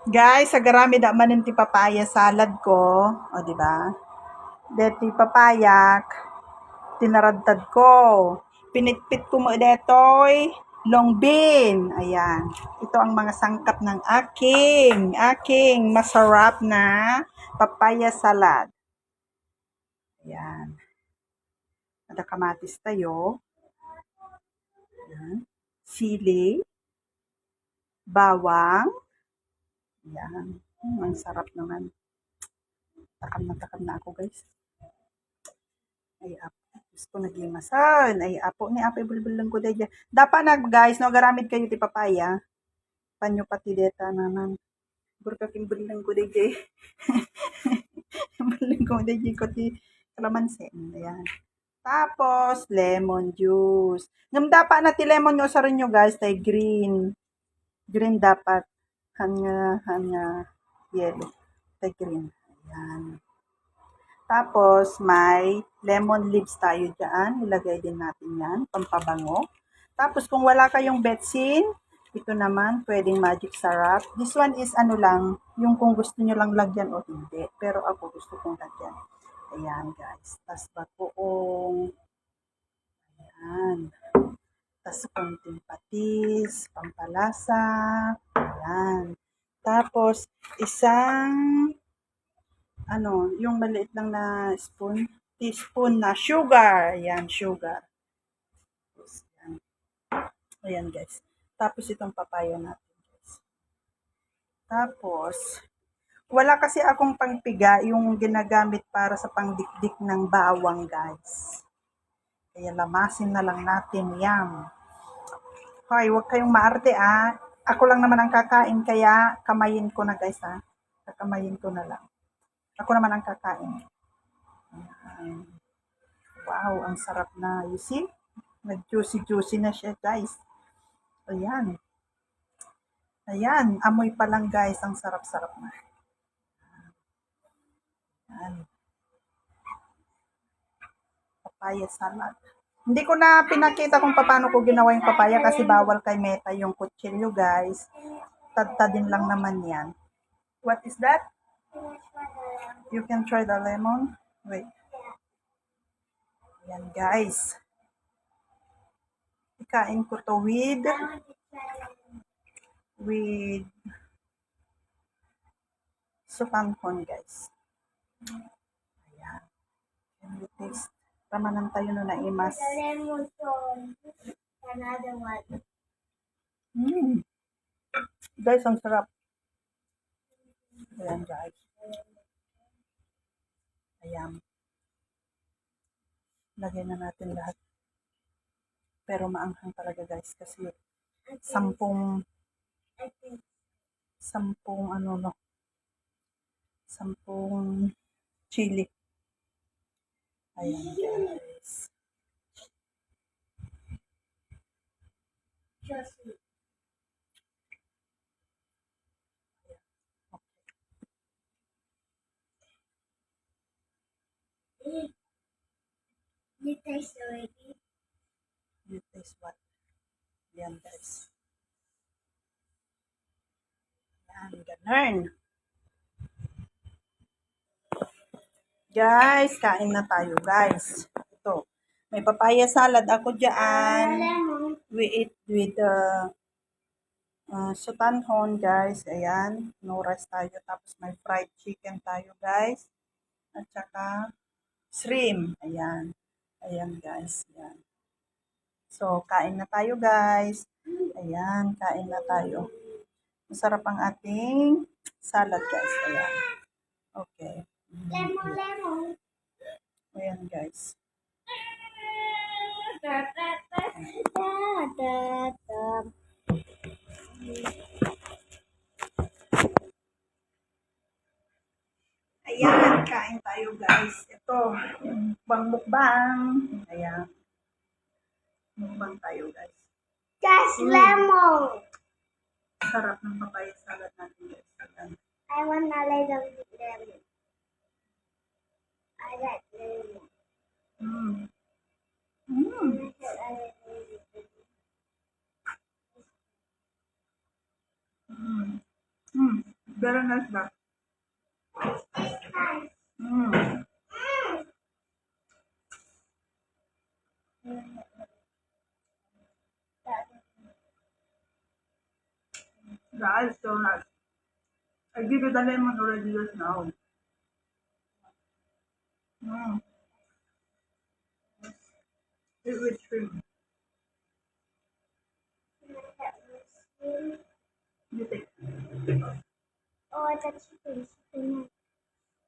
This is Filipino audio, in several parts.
Guys, agarami da manin ti papaya salad ko. O, di ba? Deti papayak, tinaradtad ko. Pinitpit ko mo detoy, long bean. Ayan. Ito ang mga sangkap ng aking masarap na papaya salad. Ayan. Ada kamatis tayo. Ayan. Sili. Bawang. Ayan. Ang sarap naman. Takam na ako, guys. Ay, apo. Gusto nagimasan. Ay, apo ni apo ibulbul lang ko dahil. Dapat na, guys, no, garamit kayo ti papaya. Panyo pati deta naman. Burka kimbulang ko dahil. Bulang ko dahil ko ti kalamansi. Ayan. Tapos, lemon juice. Ngam dapat na ti lemon nyo sa nyo, guys, tay green. Green dapat. Hanya yellow. Tay green. Ayan. Tapos, may lemon leaves tayo dyan. Ilagay din natin yan, pampabango. Tapos, kung wala kayong betsin, ito naman, pwedeng magic syrup. This one is ano lang, yung kung gusto nyo lang lagyan o hindi. Pero ako gusto kong lagyan. Ayan, guys. Tapos, bagoong. Ayan. Tapos, konting patis, pampalasa. Ayan. Tapos, isang yung maliit lang na teaspoon na sugar. Ayan, sugar. Ayan. Ayan, guys. Tapos, itong papaya natin, guys. Tapos, wala kasi akong pangpiga yung ginagamit para sa pangdikdik ng bawang, guys. Kaya lamasin na lang natin yan. Hoy, huwag kayong maarte, ah. Ako lang naman ang kakain, kaya kamayin ko na, guys, ha. Kakamayin ko na lang. Ako naman ang kakain. Ayan. Wow, ang sarap na. You see? Nag-juicy-juicy na siya, guys. Ayan. Ayan, amoy pa lang, guys. Ang sarap-sarap na. Ayan. Papaya salad. Hindi ko na pinakita kung paano ko ginawa yung papaya kasi bawal kay Meta yung kutsilyo, guys. Tad-tadin lang naman yan. What is that? You can try the lemon. Wait. Ayan, guys. Ikain ko to with supanghon, guys. Ayan. Can you taste? Ramanan tayo no na imas. Another one. Guys, ang sarap. Ayan, guys. Ayan. Lagyan na natin lahat. Pero maanghang talaga, guys, kasi sampung chili. Ayan, guys. You taste already? You taste what? Yan, guys. Yan, ganun. Guys, kain na tayo, guys. Ito. May papaya salad ako dyan. We eat with sutanhon, guys. Ayan. No rice tayo. Tapos may fried chicken tayo, guys. At saka shrimp. Ayan. Ayan, guys. Ayan. So, kain na tayo, guys. Ayan, kain na tayo. Masarap ang ating salad, guys. Ayan. Okay. Lemon. Ayan, guys. Ayan, kain tayo, guys. Ito, mukbang. Ayan. Mukbang tayo, guys. Guys, lemon. Sarap ng papaya salad natin, guys. Ayan. I want a little lemon. I like lemon. Very nice ba? Mm. That is so nice. I give you the lemon already just now. Mm. Eat with shrimp. You take. Oh, the chicken. Chicken.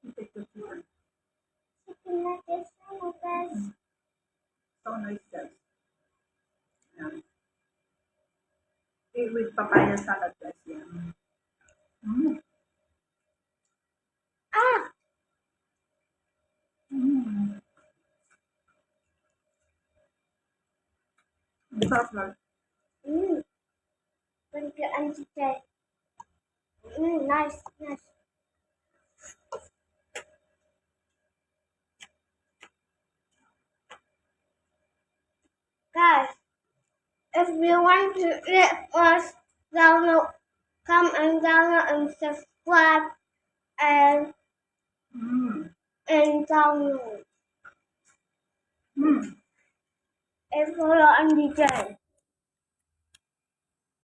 You take the chicken. Chicken nuggets. Nuggets. So nice, guys. Yeah. Eat with papaya salad, guys. Yeah. Mm. Ah! Mm. Ang sarap lang. Mmm. Thank you, Auntie Ted. Nice, nice. Guys, if you want to let us download, come and download and subscribe and Mm. download Mm. and follow Auntie Ted.